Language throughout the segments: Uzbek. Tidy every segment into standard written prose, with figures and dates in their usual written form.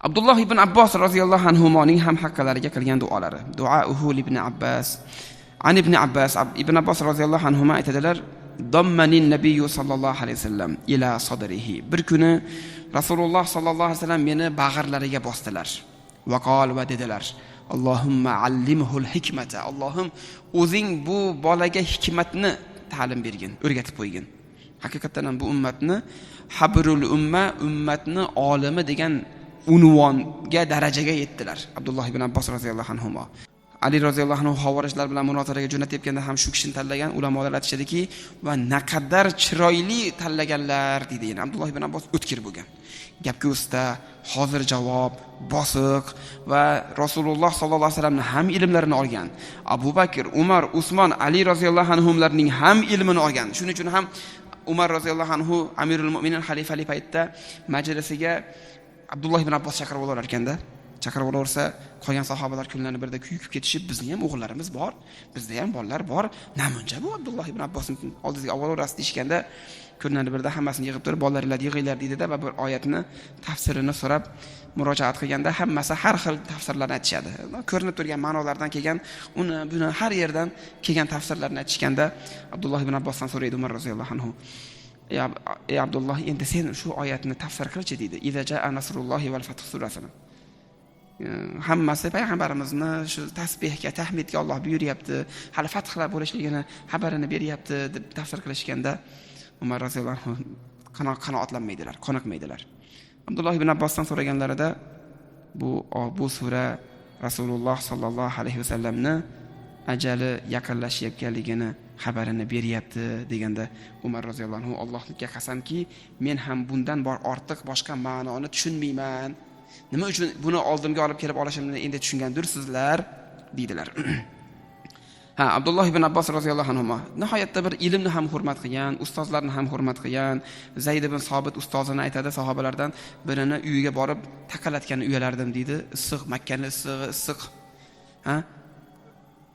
Abdulloh ibn Abbos roziyallohu anhumoning ham haqqalariga qilgan duolari. Duauhu ibn Abbas. An ibn Abbas, ibn Abbos roziyallohu anhuma aytadilar: "Dammanin nabiyyu sallallohu alayhi vasallam ila sadrihi." Bir kuni Rasululloh sallallohu alayhi vasallam meni bag'irlariga bosdilar. Va qol va dedilar: "Allohumma allimhul hikmata." Allohim o'zing bu bolaga hikmatni ta'lim bergin, o'rgatib qo'ygin. Haqiqatan ham bu ummatni habrul umma, ummatni olimi degan unvonga darajaga yetdilar. Abdulloh ibn Abbos roziyallohu anhu. Ali roziyallohu anhu xavorijlar bilan munozaraga jo'natayotganda ham shu kishini tanlagan. Ulamolar aytishadiki, va naqadar chiroyli tanlaganlar deydi. Ya'ni Abdulloh ibn Abbos o'tkir bo'lgan. Gapga usta, hozir javob, bosiq va Rasululloh sallallohu alayhi vasallamning ham ilmlarini olgan. Abu Bakr, Umar, Usmon, Ali roziyallohu anhumlarning ham ilmini olgan. Shuning uchun ham Umar roziyallohu anhu Amirul Mu'minin xalifalik paytida majlisiga Abdulloh ibn Abbos chaqirib olar ekanda. Chaqirib olaversa, qolgan sahobalar kunlarni birda kuyib ketishib, bizning ham o'g'illarimiz bor, bizda ham bolalar bor. Namuncha bu Abdulloh ibn Abbosning oldiga olaverasiz deshganda, kunlarni birda hammasini yig'ib turib, bolalarlar yig'inglar dedi-da va bir oyatni tafsirini so'rab murojaat qilganda hammasi har xil tafsirlarni aytishadi. Ko'rinib turgan ma'nolardan kelgan, uni buni har yerdan kelgan tafsirlarni aytishganda Abdulloh ibn Abbosdan so'raydi Umar roziyallohu anhu: "Ey Abdulloh, endi sen shu oyatni tafsir qilchi" dedi. "Iza jaa nasrullohi val fath" surasini. Hammasi payg'ambarimizni shu tasbihga, tahmidga Alloh buyuryapti, hali fathlar bo'lishligini xabarini beryapti deb tafsir qilishganda Umar roziyallohu anhu qanoatlanmaydilar, qoniqmaydilar. Abdulloh ibn Abbosdan so'raganlarida bu sura Rasululloh sallallohu alayhi vasallamni ajali yaqinlashayotganligini xabarini beryapti deganda Umar roziyallohu anhu: "Allohga qasamki, men ham bundan ortiq boshqa ma'noni tushunmayman. Nima uchun buni oldimga olib kelib olishimni endi tushungandirsizlar" deydilar. Abdulloh ibn Abbos roziyallohu anhu nihoyatda bir ilmni ham hurmat qilgan, ustozlarni ham hurmat qilgan. Zayd ibn Sobit ustozini aytadi, sahobalardan birini uyiga borib taqalatgani uyalardim deydi. Issiq, Makkaning issig'i issiq.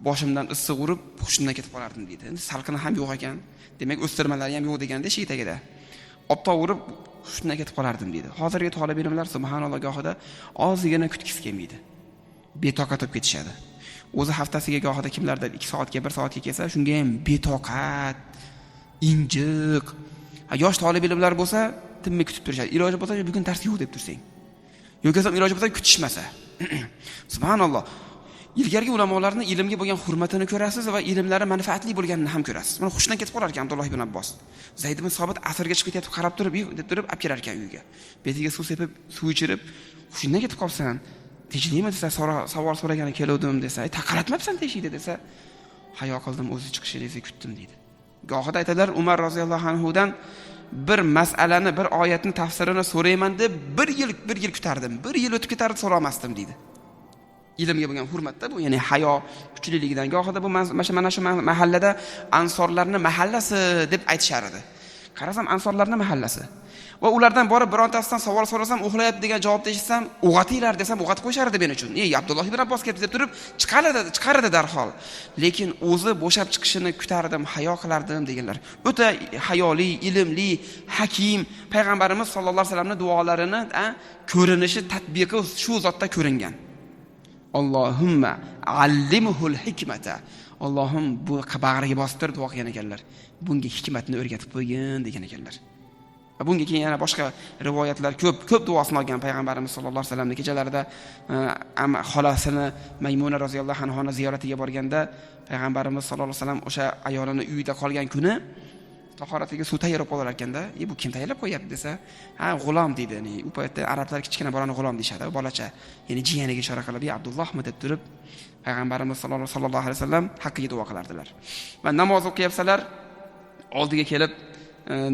Boshimdan issiq urib, hushimdan ketib qolardim deydi. Endi salqini ham yo'q ekan. Demak, o'stirmalari ham yo'q deganda eshik tagida. Optoq urib, hushimdan ketib qolardim deydi. Hozirgi talab ilmlar subhanalloh gohida ozgina kutgisi kelmaydi. Betoqat bo'lib ketishadi. O'zi haftasiga gohida kimlardir 2 soatga, 1 soatga kelsa, shunga ham betoqat, injiq. Yosh talab ilmlar bo'lsa, tinmay kutib turishadi. Iloji bo'lsa, bugun dars yo'q deb tursang. Yo'q bo'lsa, iloji bo'lsa kutishmasa. Subhanalloh. Ilgargi ulamolarning ilmga bo'lgan hurmatini ko'rasiz va ilmlari manfaatli bo'lganini ham ko'rasiz. Mana xushdan ketib qolar ekan Abdulloh ibn Abbos. Zayd ibn Sobit asrga chiqib ketib qarab turib, deb turib olib kelar ekan uyiga. Betiga suv sepib, suv ichirib, xushdan ketib qolsan, "Tinchlikmi?" desa, savol so'ragani keluvdim desa, "Taqalatmabsan teshikda" desa, "Hayo qildim, o'zi chiqishingizni kutdim" deydi. Gohida aytadilar, Umar roziyallohu anhudan bir mas'alani, bir oyatni tafsirini so'rayman deb 1 yil kutardim. 1 yil o'tib ketardi, so'ramasdim deydi. Ilmga bo'lgan hurmatda bu, ya'ni hayo kuchliligidan. Gohida bu mana shu mahallada ansorlarning mahallasi deb aytishar edi. Qarasam ansorlarning mahallasi. Va ulardan borib birontasidan savol so'rasam, uxlayapti degan javobni eshitsam, "O'g'atinglar" desam, o'g'atib qo'yishardi men uchun. Abdulloh ibn Abbos kelib deb turib, chiqaradi darhol. Lekin o'zi bo'shab chiqishini kutardim, hayo qilardim deganlar. O'ta hayoli, ilmli, hakim payg'ambarimiz sollallohu alayhi vasallamning duolarini ko'rinishi, tatbiqi shu zotda ko'ringan. Allohumma allimhul hikmata. Allohim bu bag'riga bostirib duo qilgan ekanlar. Bunga hikmatni o'rgatib qo'ygin degan ekanlar. Va bunga keyin yana boshqa rivoyatlar ko'p duosini olgan payg'ambarimiz sollallohu alayhi vasallamning kechalarida xolasini Maymuna roziyallohu anhoni ziyoratiga borganda payg'ambarimiz sollallohu alayhi vasallam o'sha ayolini uyida qolgan kuni tahoratiga suv tayyorlab qo'yar ekanda, "Bu kim tayyorlab qo'yapti" desa, "G'ulom" deydi. Ya'ni u paytda arablar kichkina bolani g'ulom deyshadi, bolacha. Ya'ni jiyaniga ishora qilib, "Abdullohmi" deb turib, payg'ambarimiz sollallohu alayhi vasallam haqqiga duo qilardilar. Va namoz o'qiyapsalar, oldiga kelib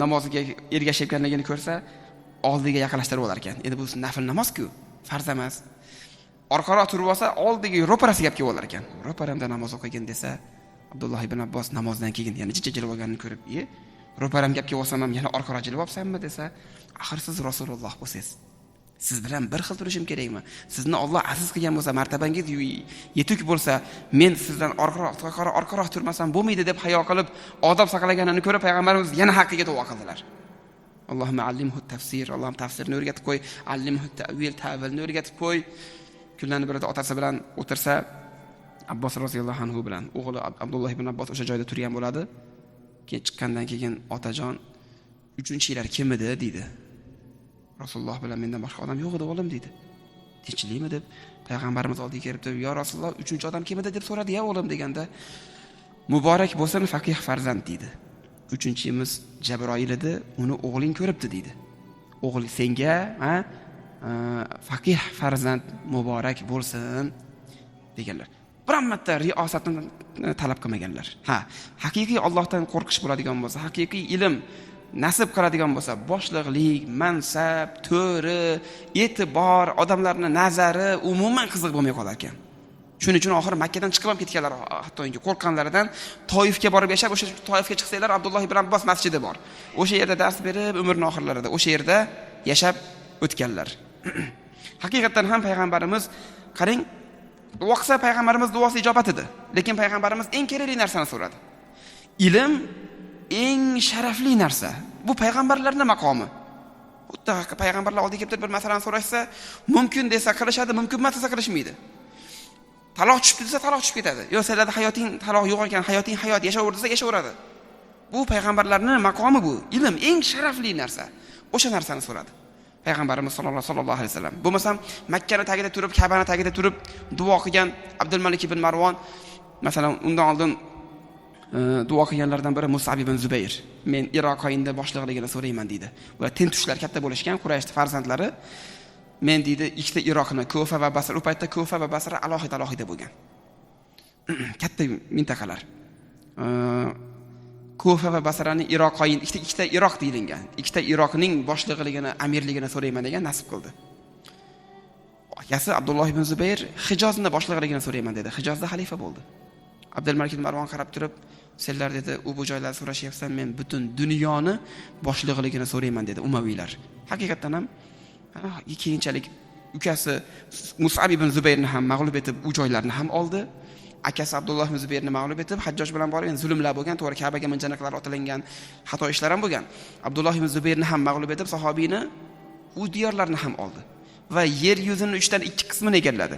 namoziga ergashayotganligini ko'rsa, oldiga yaqinlashtirib olar ekan. Endi bu nafl namoz-ku, farz emas. Orqaroq turib olsa, oldiga ro'parasi gapga olar ekan. Ro'paramda namoz o'qigin desa, Abdulloh ibn Abbos namozdan keyin, ya'ni jilib olganini ko'rib, ro'param gapga olsam ham yana orqaroq jilib olsanmi desa, "Axir siz Rasululloh bo'lsiz. Siz bilan bir xil turishim kerakmi? Sizni Alloh aziz qilgan bo'lsa, martabangiz yetuk bo'lsa, men sizdan orqaroq turmasam bo'lmaydi" deb hayo qilib, odob saqlaganini ko'rib payg'ambarimiz yana haqqiga duo qildilar. Allohumma allimhu tafsir, Allohim tafsirni o'rgatib qo'y, allimhu ta'vil, ta'vilni o'rgatib qo'y. Kunlarni birida otasi bilan o'tirsa, Abbos roziyallohu anhu bilan o'g'li Abdulloh ibn Abbos o'sha joyda turgan bo'ladi. Keyin chiqqandan keyin otajon, uchinchilar kim edi dedi. Rasululloh bilan mendan boshqa odam yo'q edi o'g'lim dedi. Tinchlikmi deb payg'ambarimiz oldiga kelib turib, "Ya Rasululloh, uchinchi odam kim edi?" deb so'radi ya o'g'lim deganda, "Muborak bo'lsin faqih farzand" dedi. Uchinchimiz Jabroil edi, uni o'g'ling ko'ribdi dedi. O'g'il senga, faqih farzand muborak bo'lsin deganlar. Biron marta riyosatni talab qilmaganlar. Haqiqiy Allohdan qo'rqish bo'ladigan bo'lsa, haqiqiy ilm nasib qiladigan bo'lsa, boshliqlik, mansab, to'ri, e'tibor, odamlarning nazari umuman qiziq bo'lmay qolar ekan. Shuning uchun oxir Makkadan chiqib ham ketganlar, hattoki qo'rqqanlaridan Toifga borib yashab, o'sha Toifga chiqsalar Abdulloh ibn Abbos masjidi bor. O'sha yerda dars berib, umrining oxirlarida o'sha yerda yashab o'tganlar. Haqiqatan ham payg'ambarimiz qarang, duo qilsa payg'ambarimiz duosi ijobat edi. Lekin payg'ambarimiz eng kerakli narsani so'radi. Ilm eng sharafli narsa. Bu payg'ambarlarning maqomi. Xuddi payg'ambarlar oldiga kelib bir masalani so'rashsa, mumkin desa qilishadi, mumkin emas desa qilishmaydi. Taloq tushib desa taloq tushib ketadi. Yo senlarda hayoting taloq yo'q ekan, hayoting hayot yashaver desa yashaveradi. Bu payg'ambarlarning maqomi bu. Ilm eng sharafli narsa. O'sha narsani so'radi payg'ambarimiz sollallohu alayhi vasallam. Bo'lmasam Makkani tagida turib, Ka'bani tagida turib duo qilgan Abdul Malik ibn Marvon, masalan, undan oldin duo qilganlardan biri Mus'ab ibn Zubayr. Men Iroq oyinda boshliqligini so'rayman dedi. Ular tentushlar katta bo'lishgan, Quraysh farzandlari. Men dedi, ikkita Iroqni, Kufa va Basra, u paytda Kufa va Basra alohida bo'lgan. Katta mintaqalar. Kufa va Basraning Iroq oyin, ikkita Iroq deyilgan. Ikkita Iroqning boshliqligini, amirligini so'rayman degan nasib qildi. Akasi Abdulloh ibn Zubayr Hijozning boshliqligini so'rayman dedi. Hijozda xalifa bo'ldi. Abdul Malik ibn Marvon qarab turib, "Senlar dedi, bu joylarda so'rashyapsan, men butun dunyoni boshliqligini so'rayman" dedi Umaviylar. Haqiqatan ham keyinchalik ukasi Mus'ab ibn Zubayrni ham mag'lub etib, u joylarni ham oldi. Akasi Abdulloh ibn Zubayrni mag'lub etib, Hajjoj bilan borib, zulmlar bo'lgan, to'g'ri Ka'baga minjaniqlar otilingan, xato ishlar ham bo'lgan. Abdulloh ibn Zubayrni ham mag'lub etib, sahobiyni u diyorlarni ham oldi va yer yuzining 3 dan 2 qismini egalladi.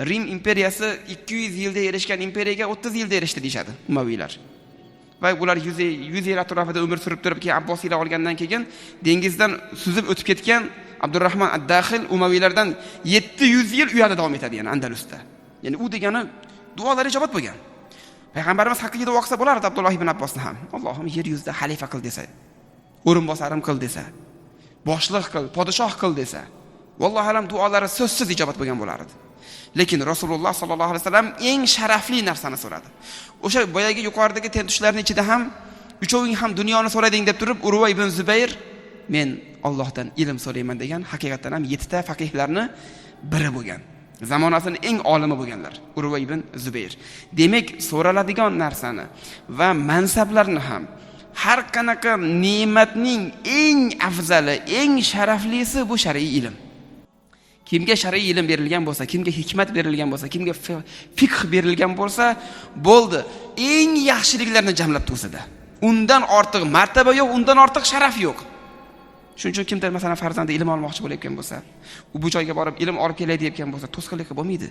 Rim imperiyasi 200 yilda erishgan imperiyaga 30 yilda erishdi deyshadi Umaviylar. Va ular 100 yil atrofida umr surib turib, keyin Abbosiylar olgandan keyin dengizdan suzib o'tib ketgan Abdurrahmon ad-Daxil Umaviylardan 700 yil u yerda davom etadi, ya'ni Andalusda. Ya'ni u degani duolari ijobat bo'lgan. Payg'ambarimiz haqiqiy duo qilsa bo'lardi Abdulloh ibn Abbosni ham. Allohim yer yuzida xalifa qil desa, o'rinbosarim qil desa, boshliq qil, podshoh qil desa, vallohu alam duolari so'zsiz ijobat bo'lgan bo'lardi. Lekin Rasululloh sollallohu alayhi vasallam eng sharafli narsani so'radi. O'sha boyagi yuqoridagi tentushlarning ichida ham uchoving ham dunyoni so'rading deb turib, Urva ibn Zubayr men Allohdan ilm so'rayman degan, haqiqatan ham 7 ta faqihlarni biri bo'lgan. Zamonasining eng olimi bo'lganlar, Urva ibn Zubayr. Demak, so'raladigan narsani va mansablarni ham har qanaqa ne'matning eng afzali, eng sharaflisi bu shar'iy ilm. Kimga shar'iy ilm berilgan bo'lsa, kimga hikmat berilgan bo'lsa, kimga fiqh berilgan bo'lsa, bo'ldi. Eng yaxshiliklarni jamlab o'zida. Undan ortiq martaba yo'q, undan ortiq sharaf yo'q. Shuning uchun kimdir masalan farzandi ilm olmoqchi bo'layotgan bo'lsa, u bu joyga borib ilm olib kelay deyotgan bo'lsa, to'sqinlik qilib bo'lmaydi.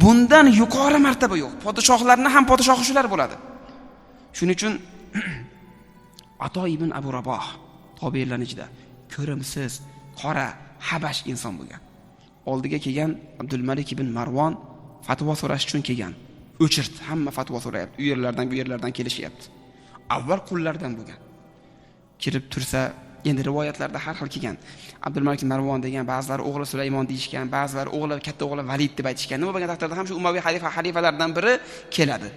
Bundan yuqori martaba yo'q. Podshohlarni ham podshohi shular bo'ladi. Shuning uchun Ato ibn Abu Raboh tobiinlarning ichida ko'rimsiz, qora, habash inson bo'lgan. Oldiga kelgan Abdul Malik ibn Marvon fatvo so'rash uchun kelgan. O'chirt, hamma fatvo so'rayapti. U yerlardan, bu yerlardan kelishyapti. Avval qullardan bo'lgan. Kirib tursa, endi rivoyatlarda har xil kelgan. Abdul Malik Marvon degan, ba'zilar o'g'li Sulaymon deyishgan, ba'zilar o'g'li katta o'g'li Valid deb aytishgan. Nima bo'lgan taqdirda ham shu Umayya xalifalardan biri keladi.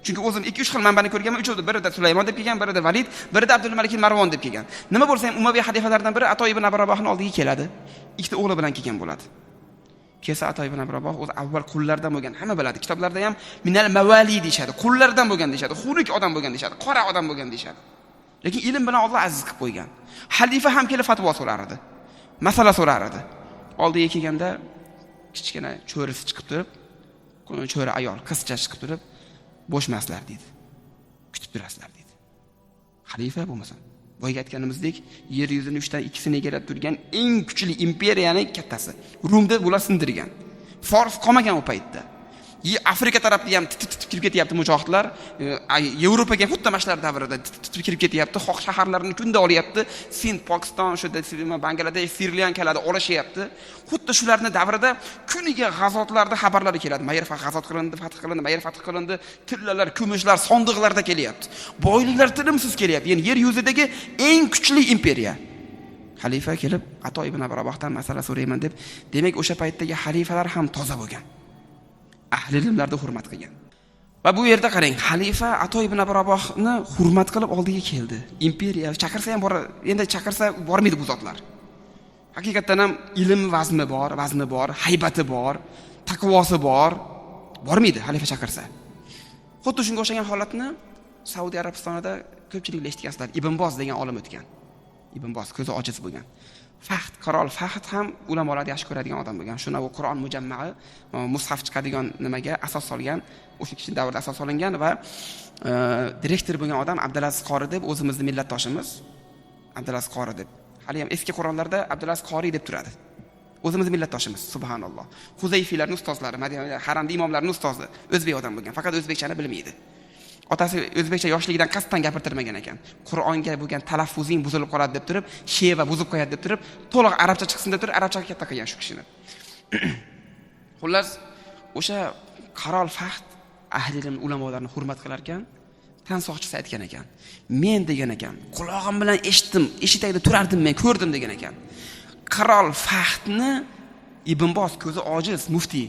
Chunki o'zim 2-3 xil manbani ko'rganman, uchovida birida Sulaymon deb kelgan, birida Valid, birida Abdul Malik Marvon deb kelgan. Nima bo'lsa ham Umayya xalifalardan biri Ato ibn Abu Rabohning oldiga keladi. Ikkita o'g'li bilan kelgan bo'ladi. Kelsa Ato ibn Abu Raboh o'zi avval qullardan bo'lgan. Hamma biladi. Kitoblarda ham minal mavali deyshadi. Qullardan bo'lgan deyshadi. Xunuk odam bo'lgan deyshadi. Qora odam bo'lgan deyshadi. Lekin ilm bilan Alloh aziz qilib qo'ygan. Xalifa ham kelib fatvo so'rar edi. Masala so'rar edi. Oldiga kelganda kichkina cho'risi chiqib turib, cho'ri ayol, qizcha chiqib turib, bo'shmaslar dedi. Kutib turasizlar dedi. Xalifa bo'lmasa, Boyga aytganimizdek, yer yuzini 3 dan 2sini egallab turgan eng kuchli imperiyaning kattasi. Rumda bular sindirgan. Fors qolmagan u paytda. Afrika tarafida ham kirib ketyapti mujohidlar, Yevropaga xuddi mashlar davrida kirib ketyapti, xoh shaharlarni kunda olyapti, Sind, Pokiston, o'sha Bangladesh, Sri-Lankalarda olashyapti. Xuddi shularni davrida kuniga g'azotlarda xabarlari keladi. Mayr g'azot qilindi, fath qilindi, Mayr fath qilindi, tillalar, kumushlar sondiqlarda kelyapti. Boyliklar tinimsiz kelyapti. Ya'ni yer yuzidagi eng kuchli imperiya. Xalifa kelib, Ato ibn Abi Rabohdan masala so'rayman deb, demak o'sha paytdagi xalifalar ham toza bo'lgan. Ahli ilmlarni hurmat qilgan. Va bu yerda qarang, xalifa Ato ibn Abi Rabohni hurmat qilib oldiga keldi. Imperiya chaqirsa ham endi chaqirsa bormaydi bu zotlar. Haqiqatan ham ilm vazni bor, haybati bor, taqvosi bor. Bormaydi xalifa chaqirsa. Xuddi shunga o'xshagan holatni Saudiya Arabistonida ko'pchilik eshitgansizlar. Ibn Boz degan olim o'tgan. Ibn Boz ko'zi ojiz bo'lgan. Qirol Fahd ham ulamolar yaxshi ko'radigan odam bo'lgan. Shuna u Qur'on mujammai, mushaf chiqadigan nimaga asos solgan, o'sha kishi davrida asos solingan va direktor bo'lgan odam Abdulaziz Qori deb, o'zimizning millatdoshimiz Abdulaziz Qori deb. Hali ham eski Qur'onlarda Abdulaziz Qori deb turadi. O'zimizning millatdoshimiz, subhanalloh. Huzayfiylarning ustozlari, Madina haramda imomlarning ustozi, o'zbek odam bo'lgan, faqat o'zbekchani bilmaydi. Otasi o'zbekcha yoshligidan qasddan gapirtirmagan ekan. Qur'onga bo'lgan talaffuzing buzilib qoladi deb turib, sheva buzib qo'yadi deb turib, to'liq arabcha chiqsin deb turib, arabchaga katta qilgan shu kishini. Xullas, o'sha Qirol Fahd ahli ilm ulamolarni hurmat qilar ekan, tan soqchisi aytgan ekan. Men degan ekan, quloqim bilan eshitdim, eshitayda turardim, men ko'rdim degan ekan. Qirol Fahdni Ibn Boz ko'zi ojiz muftiy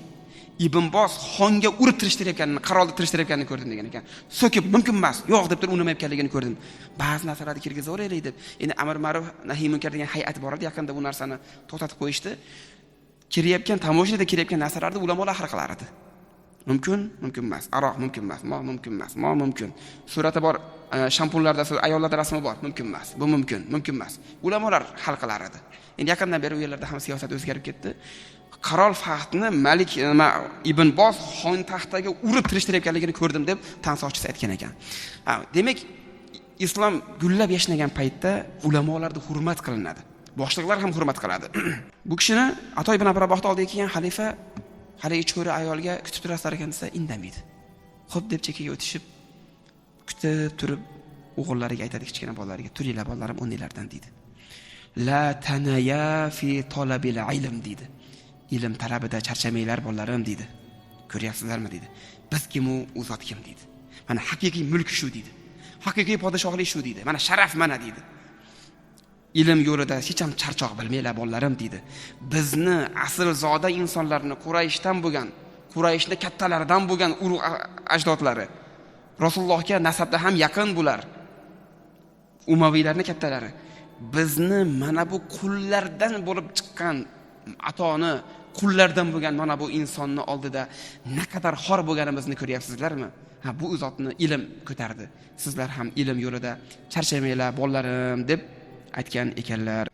Ibn Boz xonga urib tirishtirayotganini, qirolni tirishtirayotganini ko'rdim degan ekan. So'kib mumkin emas, yo'q deb turib unamayotganligini ko'rdim. Ba'zi narsalarni kirgizaveraylik deb. Endi amr ma'ruf nahiy munkar degan hay'at bor edi, yaqinda bu narsani to'xtatib qo'yishdi. Kirayotgan tamoshada kirayotgan narsalarni ulamolar hal qilar edi. Mumkin emas. Aroq mumkin emas, mumkin emas, mumkin. Surati bor, shampunlarda ayollarda rasmi bor, mumkin emas. Bu mumkin emas. Ulamolar hal qilar edi. Endi yaqindan beri u yerlarda ham siyosat o'zgarib ketdi. Qirol Fahdni Malik Ibn Boz xon taxtaga urib tirishtirayotganligini ko'rdim deb tan soqchisi aytgan ekan. Demak, islom gullab yashnagan paytda ulamolarga hurmat qilinadi. Boshliqlar ham hurmat qiladi. Bu kishini Ato ibn Abi Rabohda oldiga kelgan xalifa haligi cho'ri ayolga kutib turasizlar ekan desa, indamaydi. Xo'p deb chekkaga o'tishib, kutib turib o'g'illariga aytadi, kichkina bolalariga, "Turinglar bolalarim, o'rninglardan" deydi. La tanaya fi talabil ilm deydi. Ilm talabida charchamanglar bolalarim deydi. Ko'ryapsizlarmi deydi. Biz kim u zot kim deydi. Mana haqiqiy mulk shu deydi. Haqiqiy podshohlik shu deydi. Mana sharaf mana deydi. Ilm yo'lida hech ham charchoq bilmanglar bolalarim deydi. Bizni aslzoda insonlarni Qurayshdan bo'lgan, Qurayshning kattalaridan bo'lgan urug' ajdodlari. Rasulullohga nasabda ham yaqin bular. Umaviylarning kattalari. Bizni mana bu qullardan bo'lib chiqqan Atoni qullardan bo'lgan mana bu insonni oldida naqadar xor bo'lganimizni ko'ryapsizlarmi? Bu zotni ilm ko'tardi. Sizlar ham ilm yo'lida charchamanglar bolalarim deb aytgan ekanlar.